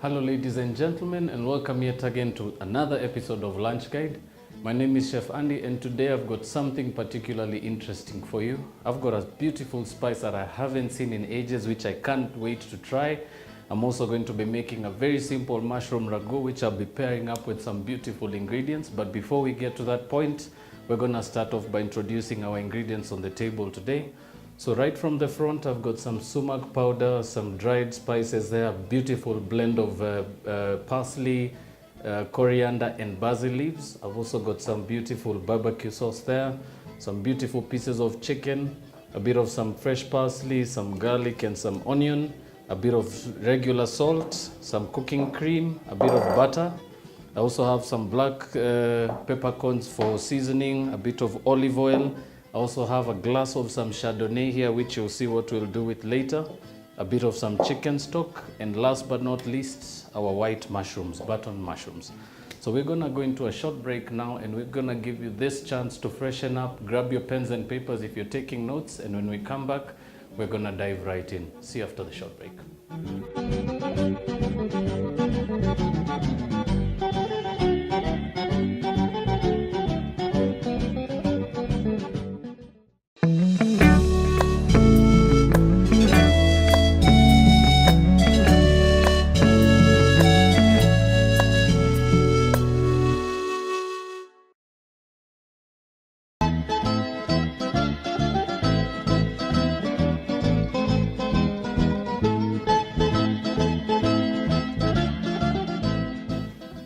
Hello ladies and gentlemen, and welcome yet again to another episode of Lunch Guide. My name is Chef Andy, and today I've got something particularly interesting for you. I've got a beautiful spice that I haven't seen in ages, which I can't wait to try. I'm also going to be making a very simple mushroom ragu, which I'll be pairing up with some beautiful ingredients. But before we get to that point, we're gonna start off by introducing our ingredients on the table today. So right from the front, I've got some sumac powder, some dried spices there, a beautiful blend of parsley, coriander and basil leaves. I've also got some beautiful barbecue sauce there, some beautiful pieces of chicken, a bit of some fresh parsley, some garlic and some onion, a bit of regular salt, some cooking cream, a bit of butter. I also have some black peppercorns for seasoning, a bit of olive oil. I also have a glass of some Chardonnay here, which you'll see what we'll do with later. A bit of some chicken stock, and last but not least, our white mushrooms, button mushrooms. So we're gonna go into a short break now, and we're gonna give you this chance to freshen up, grab your pens and papers if you're taking notes, and when we come back, we're gonna dive right in. See you after the short break.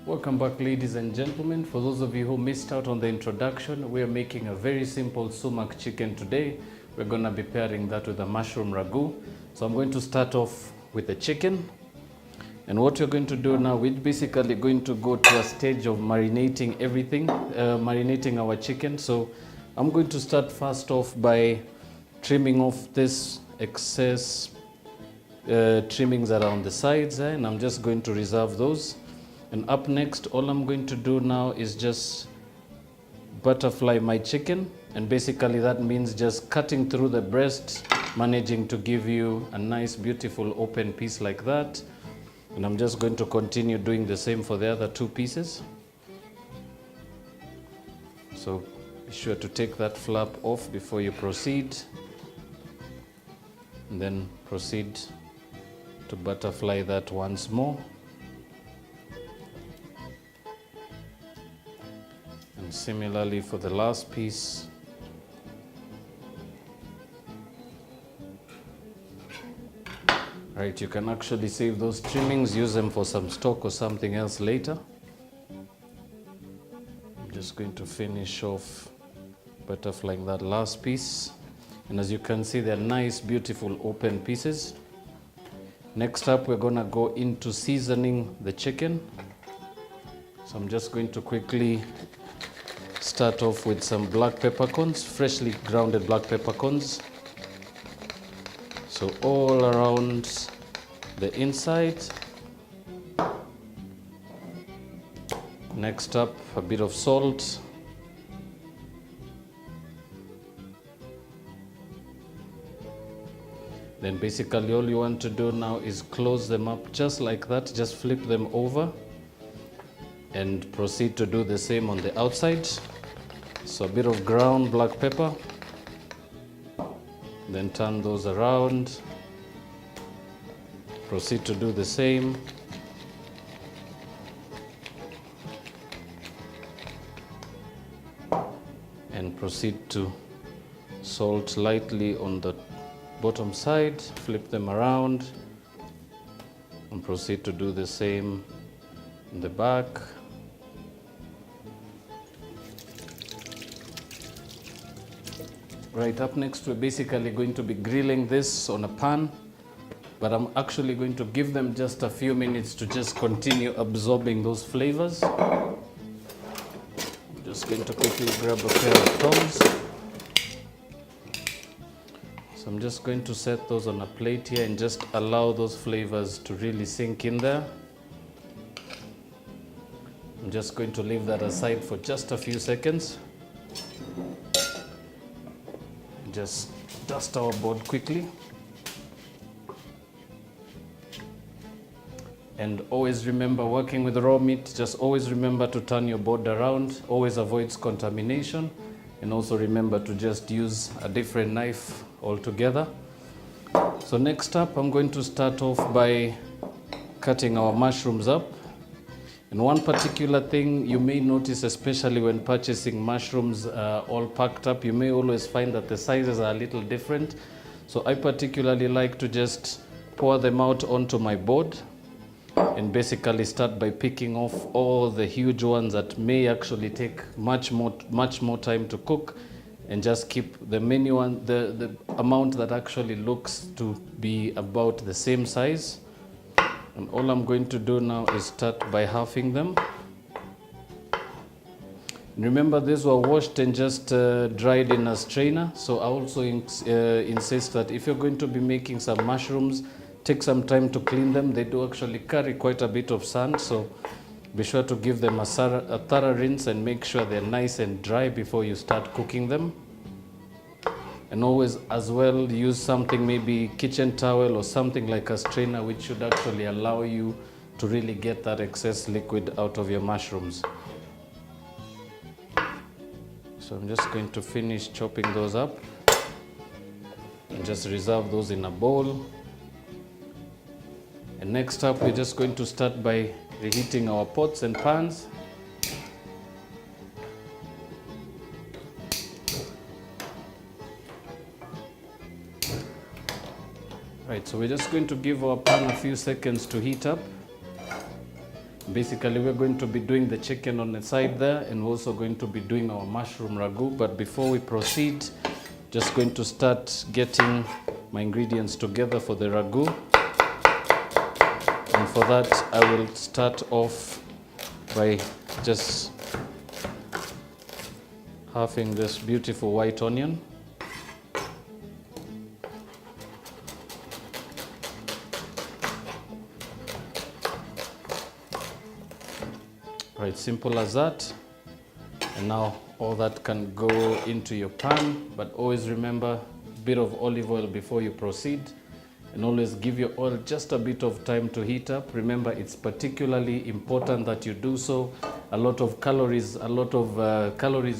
Welcome back, ladies and gentlemen. For those of you who missed out on the introduction, we are making a very simple sumac chicken today. We're going to be pairing that with a mushroom ragu. So I'm going to start off with the chicken. And what we're going to do now, we're basically going to go to a stage of marinating everything, marinating our chicken. So I'm going to start first off by trimming off this excess trimmings that are on the sides, and I'm just going to reserve those. And up next, all I'm going to do now is just butterfly my chicken. And basically that means just cutting through the breast, managing to give you a nice, beautiful open piece like that. And I'm just going to continue doing the same for the other two pieces. So be sure to take that flap off before you proceed. And then proceed to butterfly that once more. Similarly for the last piece. Right, you can actually save those trimmings, use them for some stock or something else later. I'm just going to finish off butterflying that last piece. And as you can see, they're nice, beautiful open pieces. Next up, we're gonna go into seasoning the chicken. So I'm just going to quickly start off with some black peppercorns, freshly grounded black peppercorns. So all around the inside. Next up, a bit of salt. Then basically all you want to do now is close them up just like that, just flip them over and proceed to do the same on the outside. So a bit of ground black pepper, then turn those around, proceed to do the same. And proceed to salt lightly on the bottom side, flip them around, and proceed to do the same in the back. Right, up next we're basically going to be grilling this on a pan, but I'm actually going to give them just a few minutes to just continue absorbing those flavors. I'm just going to quickly grab a pair of tongs. So I'm just going to set those on a plate here and just allow those flavors to really sink in there. I'm just going to leave that aside for just a few seconds. Just dust our board quickly. And always remember, working with raw meat, just always remember to turn your board around, always avoids contamination, and also remember to just use a different knife altogether. So next up, I'm going to start off by cutting our mushrooms up. And one particular thing you may notice, especially when purchasing mushrooms all packed up, you may always find that the sizes are a little different. So I particularly like to just pour them out onto my board and basically start by picking off all the huge ones that may actually take much more time to cook, and just keep the mini one, the amount that actually looks to be about the same size. And all I'm going to do now is start by halving them. And remember, these were washed and just dried in a strainer. So I also insist that if you're going to be making some mushrooms, take some time to clean them. They do actually carry quite a bit of sand, so be sure to give them a thorough rinse and make sure they're nice and dry before you start cooking them. And always as well use something, maybe kitchen towel or something like a strainer, which should actually allow you to really get that excess liquid out of your mushrooms. So I'm just going to finish chopping those up and just reserve those in a bowl. And next up, we're just going to start by reheating our pots and pans. Right, so we're just going to give our pan a few seconds to heat up. Basically, we're going to be doing the chicken on the side there, and we're also going to be doing our mushroom ragu. But before we proceed, just going to start getting my ingredients together for the ragu. And for that, I will start off by just halving this beautiful white onion. Right, simple as that. And now all that can go into your pan, but always remember a bit of olive oil before you proceed. And always give your oil just a bit of time to heat up. Remember, it's particularly important that you do so. A lot of calories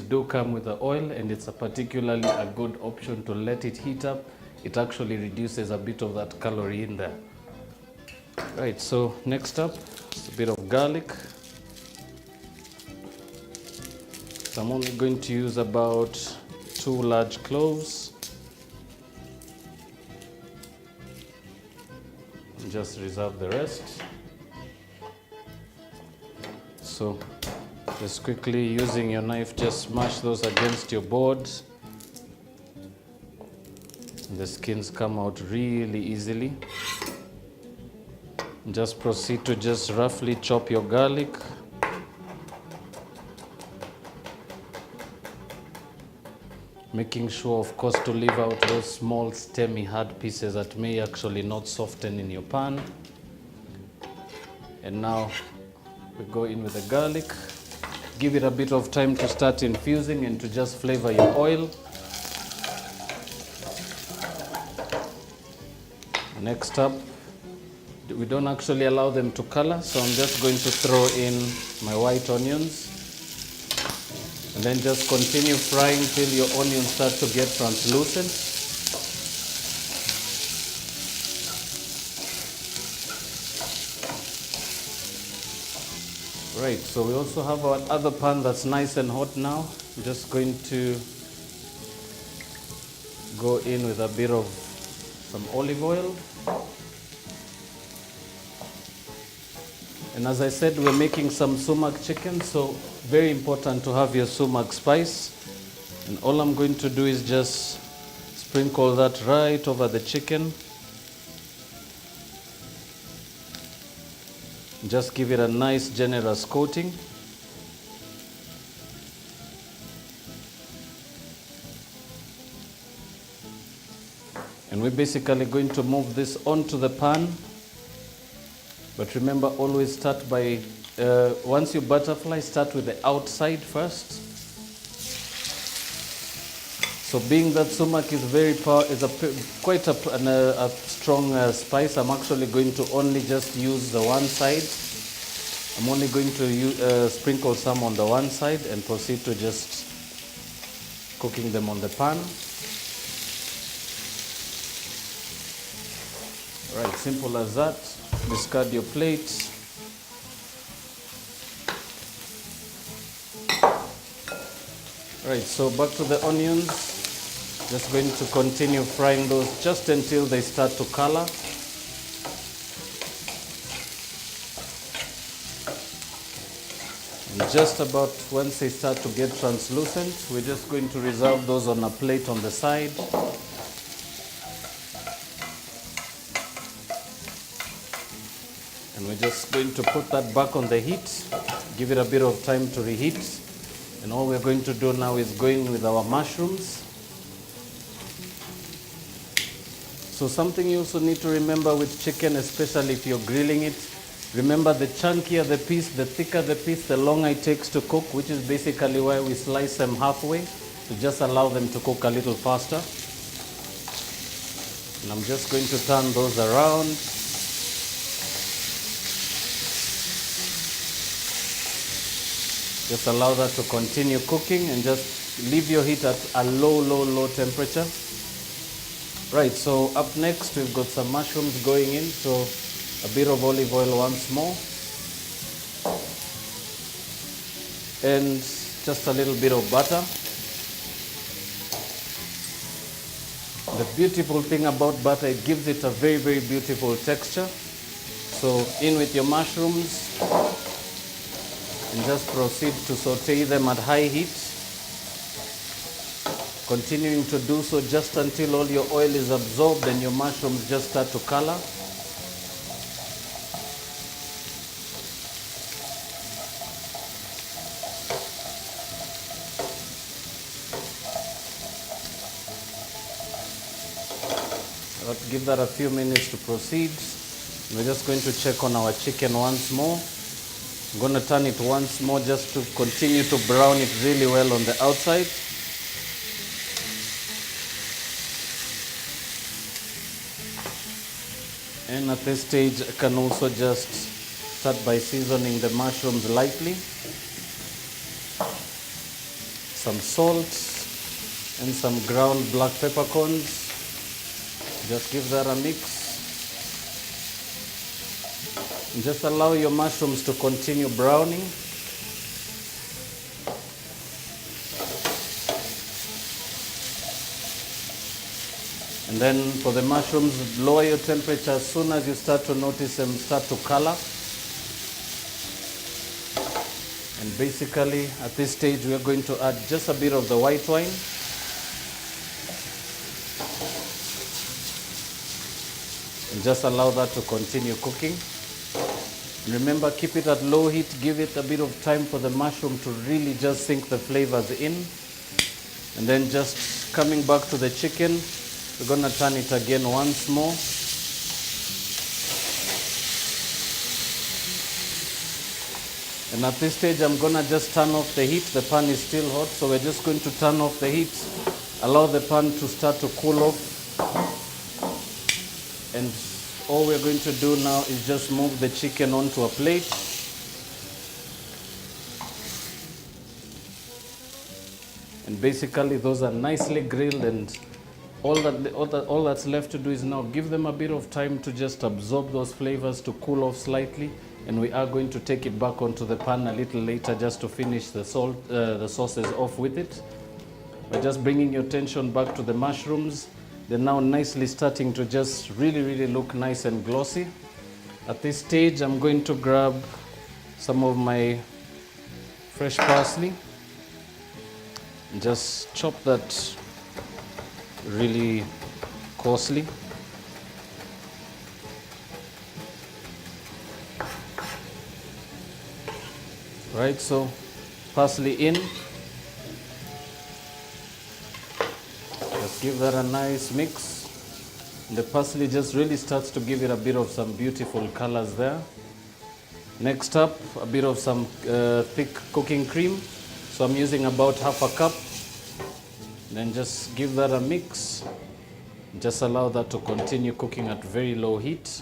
do come with the oil, and it's particularly a good option to let it heat up. It actually reduces a bit of that calorie in there. Right, so next up, a bit of garlic. So I'm only going to use about 2 large cloves. Just reserve the rest. So just quickly using your knife, just smash those against your board. The skins come out really easily. Just proceed to just roughly chop your garlic. Making sure, of course, to leave out those small stemmy hard pieces that may actually not soften in your pan. And now we go in with the garlic. Give it a bit of time to start infusing and to just flavor your oil. Next up, we don't actually allow them to color, so I'm just going to throw in my white onions. And then just continue frying till your onions start to get translucent. Right, so we also have our other pan that's nice and hot now. I'm just going to go in with a bit of some olive oil. And as I said, we're making some Sumak chicken, so very important to have your Sumac spice. And all I'm going to do is just sprinkle that right over the chicken. Just give it a nice generous coating. And we're basically going to move this onto the pan. But remember, always start by, once you butterfly, start with the outside first. So being that sumac is quite a strong spice, I'm actually going to only just use the one side. I'm only going to sprinkle some on the one side and proceed to just cooking them on the pan. Right, simple as that. Discard your plate. Right, so back to the onions. Just going to continue frying those just until they start to color. And just about once they start to get translucent, we're just going to reserve those on a plate on the side. And we're just going to put that back on the heat, give it a bit of time to reheat. And all we're going to do now is going with our mushrooms. So something you also need to remember with chicken, especially if you're grilling it, remember the chunkier the piece, the thicker the piece, the longer it takes to cook, which is basically why we slice them halfway, to just allow them to cook a little faster. And I'm just going to turn those around. Just allow that to continue cooking and just leave your heat at a low temperature. Right, so up next we've got some mushrooms going in, so a bit of olive oil once more. And just a little bit of butter. The beautiful thing about butter, it gives it a very beautiful texture. So in with your mushrooms. And just proceed to saute them at high heat, continuing to do so just until all your oil is absorbed and your mushrooms just start to color. Let's give that a few minutes to proceed. We're just going to check on our chicken once more. I'm going to turn it once more just to continue to brown it really well on the outside. And at this stage, I can also just start by seasoning the mushrooms lightly. Some salt and some ground black peppercorns. Just give that a mix. And just allow your mushrooms to continue browning. And then for the mushrooms, lower your temperature as soon as you start to notice them start to color. And basically at this stage we are going to add just a bit of the white wine. And just allow that to continue cooking. Remember, keep it at low heat, give it a bit of time for the mushroom to really just sink the flavors in. And then just coming back to the chicken, we're going to turn it again once more. And at this stage, I'm going to just turn off the heat. The pan is still hot, so we're just going to turn off the heat, allow the pan to start to cool off. And all we're going to do now is just move the chicken onto a plate. And basically those are nicely grilled, and all that's left to do is now give them a bit of time to just absorb those flavors, to cool off slightly. And we are going to take it back onto the pan a little later just to finish the sauces off with it. By just bringing your attention back to the mushrooms, they're now nicely starting to just really look nice and glossy. At this stage, I'm going to grab some of my fresh parsley and just chop that really coarsely. Right, so parsley in. Just give that a nice mix. The parsley just really starts to give it a bit of some beautiful colors there. Next up, a bit of some thick cooking cream. So I'm using about half a cup. Then just give that a mix. Just allow that to continue cooking at very low heat.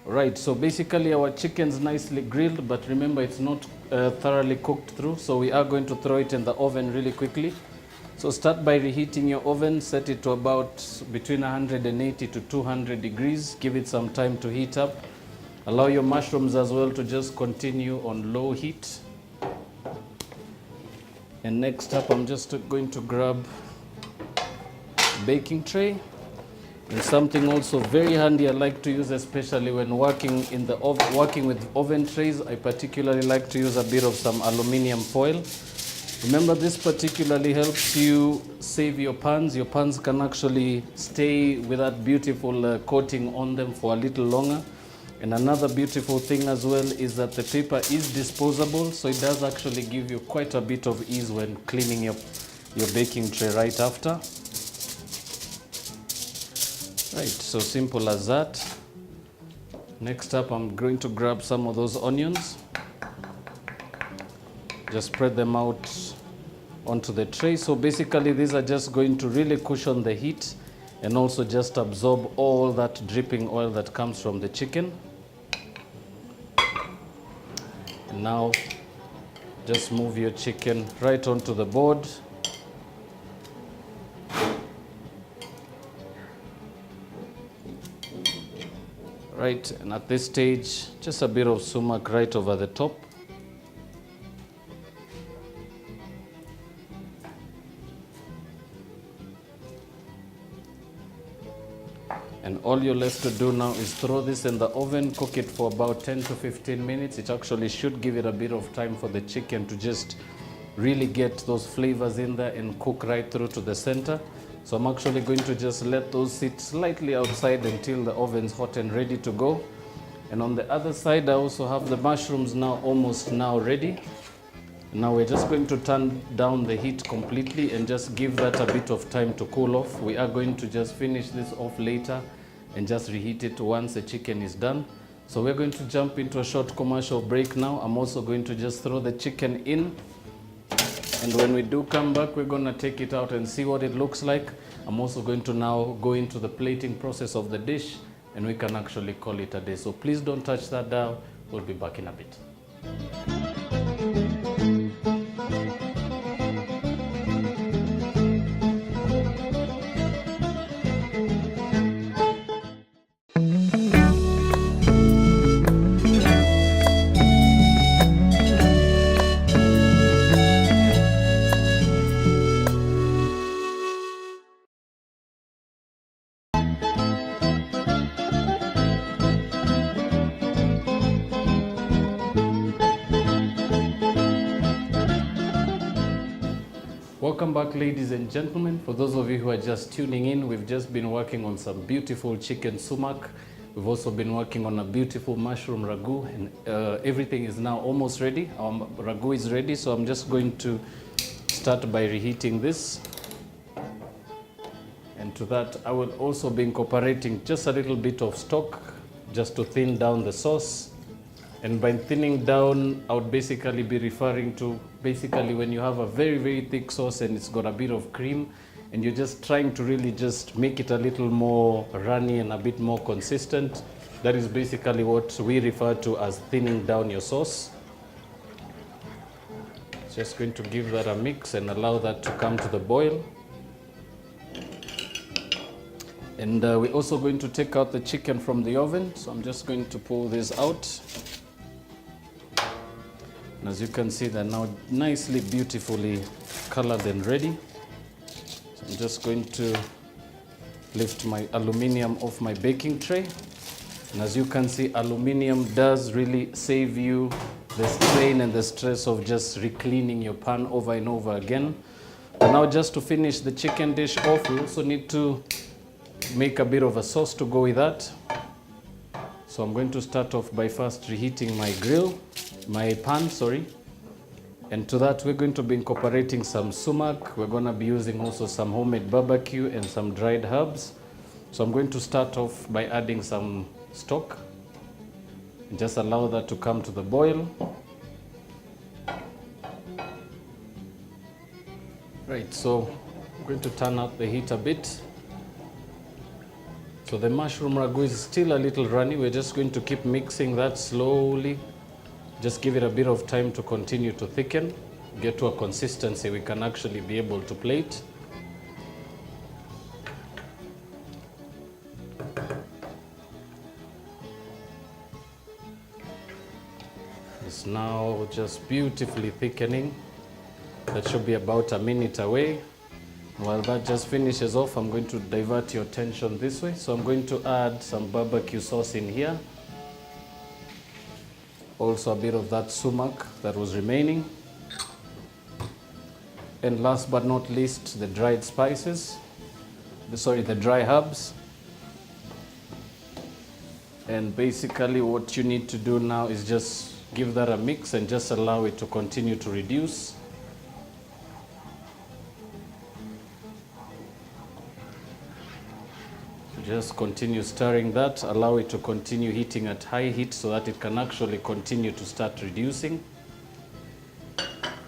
Right, so basically our chicken's nicely grilled, but remember it's not thoroughly cooked through, so we are going to throw it in the oven really quickly. So start by reheating your oven, set it to about between 180 to 200 degrees. Give it some time to heat up. Allow your mushrooms as well to just continue on low heat. And next up, I'm just going to grab a baking tray. And something also very handy I like to use, especially when working with oven trays, I particularly like to use a bit of some aluminum foil. Remember, this particularly helps you save your pans. Your pans can actually stay with that beautiful coating on them for a little longer. And another beautiful thing as well is that the paper is disposable, so it does actually give you quite a bit of ease when cleaning your baking tray right after. Right, so simple as that. Next up, I'm going to grab some of those onions. Just spread them out onto the tray. So basically, these are just going to really cushion the heat and also just absorb all that dripping oil that comes from the chicken. And now, just move your chicken right onto the board. Right, and at this stage, just a bit of sumac right over the top. And all you're left to do now is throw this in the oven, cook it for about 10 to 15 minutes. It actually should give it a bit of time for the chicken to just really get those flavors in there and cook right through to the center. So I'm actually going to just let those sit slightly outside until the oven's hot and ready to go. And on the other side, I also have the mushrooms now almost ready. Now we're just going to turn down the heat completely and just give that a bit of time to cool off. We are going to just finish this off later and just reheat it once the chicken is done. So we're going to jump into a short commercial break now. I'm also going to just throw the chicken in. And when we do come back, we're going to take it out and see what it looks like. I'm also going to now go into the plating process of the dish, and we can actually call it a day. So please don't touch that dial. We'll be back in a bit. Welcome back, ladies and gentlemen. For those of you who are just tuning in, we've just been working on some beautiful chicken sumac. We've also been working on a beautiful mushroom ragu, and everything is now almost ready. Our ragu is ready, so I'm just going to start by reheating this. And to that, I will also be incorporating just a little bit of stock just to thin down the sauce. And by thinning down, I would basically be referring to when you have a very, very thick sauce and it's got a bit of cream and you're just trying to really just make it a little more runny and a bit more consistent. That is basically what we refer to as thinning down your sauce. Just going to give that a mix and allow that to come to the boil. And we're also going to take out the chicken from the oven. So I'm just going to pull this out. And as you can see, they're now nicely, beautifully colored and ready. So I'm just going to lift my aluminum off my baking tray. And as you can see, aluminum does really save you the strain and the stress of just re-cleaning your pan over and over again. But now just to finish the chicken dish off, we also need to make a bit of a sauce to go with that. So I'm going to start off by first reheating my pan. And to that, we're going to be incorporating some sumac. We're going to be using also some homemade barbecue and some dried herbs. So I'm going to start off by adding some stock. And just allow that to come to the boil. Right, so I'm going to turn up the heat a bit. So the mushroom ragu is still a little runny. We're just going to keep mixing that slowly. Just give it a bit of time to continue to thicken, get to a consistency we can actually be able to plate. It's now just beautifully thickening. That should be about a minute away. While that just finishes off, I'm going to divert your attention this way. So I'm going to add some barbecue sauce in here. Also a bit of that sumac that was remaining. And last but not least, the dried spices. The dry herbs. And basically what you need to do now is just give that a mix and just allow it to continue to reduce. Just continue stirring that, allow it to continue heating at high heat so that it can actually continue to start reducing.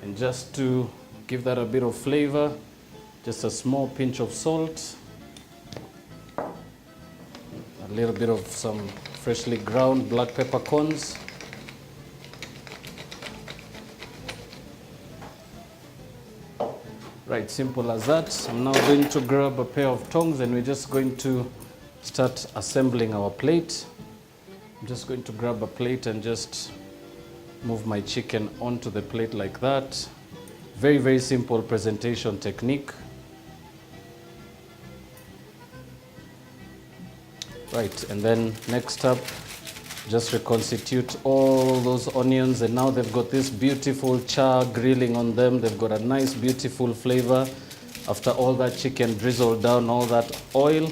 And just to give that a bit of flavor, just a small pinch of salt, a little bit of some freshly ground black peppercorns, right, simple as that. I'm now going to grab a pair of tongs and we're just going to start assembling our plate. I'm just going to grab a plate and just move my chicken onto the plate like that. Very, very simple presentation technique. Right, and then next up, just reconstitute all those onions, and now they've got this beautiful char grilling on them. They've got a nice, beautiful flavor after all that chicken drizzled down all that oil.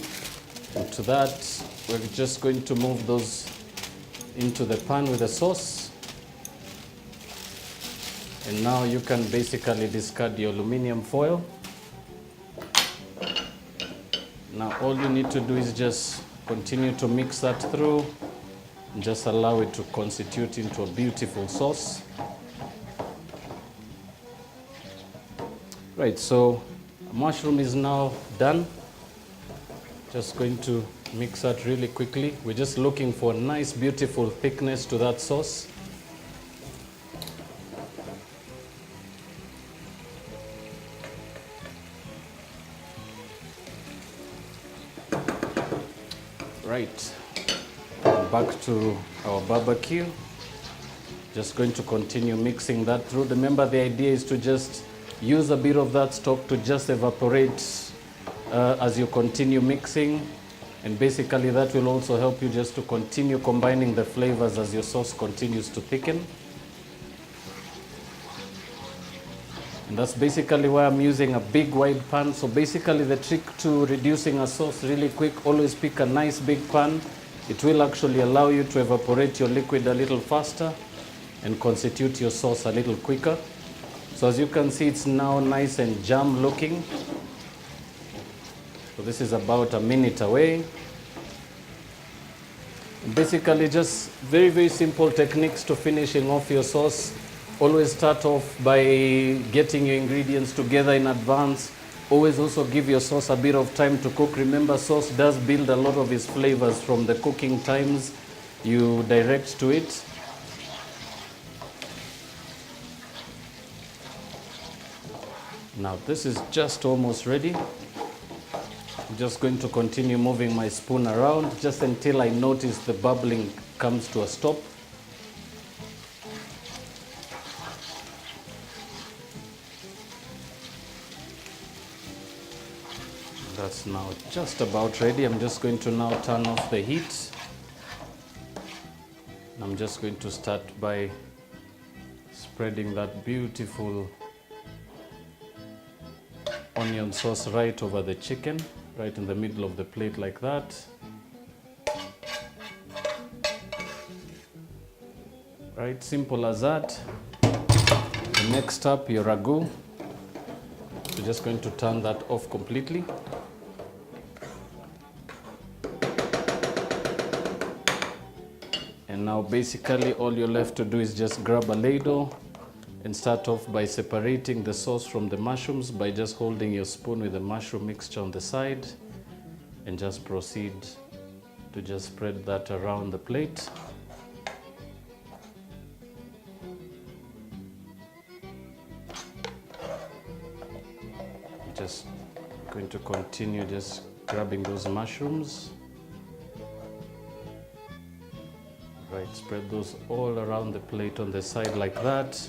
And to that, we're just going to move those into the pan with the sauce. And now you can basically discard the aluminum foil. Now all you need to do is just continue to mix that through and just allow it to constitute into a beautiful sauce. Right, so mushroom is now done. Just going to mix that really quickly. We're just looking for a nice, beautiful thickness to that sauce. Right, back to our barbecue. Just going to continue mixing that through. Remember, the idea is to just use a bit of that stock to just evaporate as you continue mixing, and basically that will also help you just to continue combining the flavors as your sauce continues to thicken. And that's basically why I'm using a big wide pan. So basically the trick to reducing a sauce really quick, always pick a nice big pan. It will actually allow you to evaporate your liquid a little faster and constitute your sauce a little quicker. So as you can see, it's now nice and jam looking. So this is about a minute away. Basically just very, very simple techniques to finishing off your sauce. Always start off by getting your ingredients together in advance. Always also give your sauce a bit of time to cook. Remember, sauce does build a lot of its flavors from the cooking times you direct to it. Now this is just almost ready. I'm just going to continue moving my spoon around just until I notice the bubbling comes to a stop. That's now just about ready. I'm just going to now turn off the heat. I'm just going to start by spreading that beautiful onion sauce right over the chicken, right in the middle of the plate like that. Right, simple as that. The next up, your ragu. We're just going to turn that off completely. And now basically all you're left to do is just grab a ladle and start off by separating the sauce from the mushrooms by just holding your spoon with the mushroom mixture on the side, and just proceed to just spread that around the plate. Just going to continue just grabbing those mushrooms. Right, spread those all around the plate on the side like that.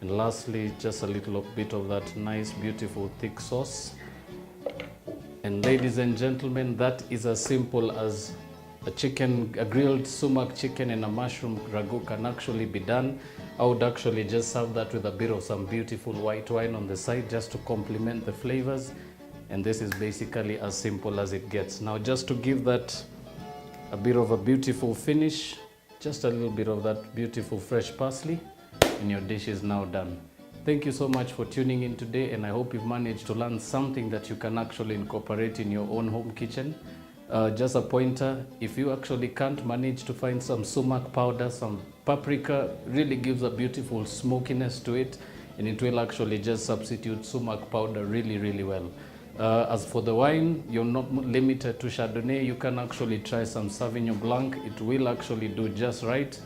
And lastly, just a little bit of that nice, beautiful, thick sauce. And ladies and gentlemen, that is as simple as a grilled sumac chicken and a mushroom ragu can actually be done. I would actually just serve that with a bit of some beautiful white wine on the side just to complement the flavors. And this is basically as simple as it gets. Now, just to give that a bit of a beautiful finish, just a little bit of that beautiful fresh parsley, and your dish is now done. Thank you so much for tuning in today, and I hope you've managed to learn something that you can actually incorporate in your own home kitchen. Just a pointer, if you actually can't manage to find some sumac powder, some paprika really gives a beautiful smokiness to it, and it will actually just substitute sumac powder really, really well. As for the wine, you're not limited to Chardonnay. You can actually try some Sauvignon Blanc. It will actually do just right.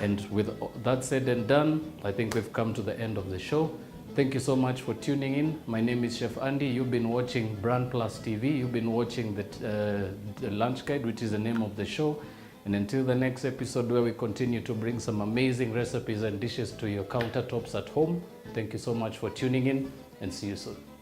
And with that said and done, I think we've come to the end of the show. Thank you so much for tuning in. My name is Chef Andy. You've been watching BrandPlus TV. You've been watching the Lunch Guide, which is the name of the show. And until the next episode, where we continue to bring some amazing recipes and dishes to your countertops at home, thank you so much for tuning in, and see you soon.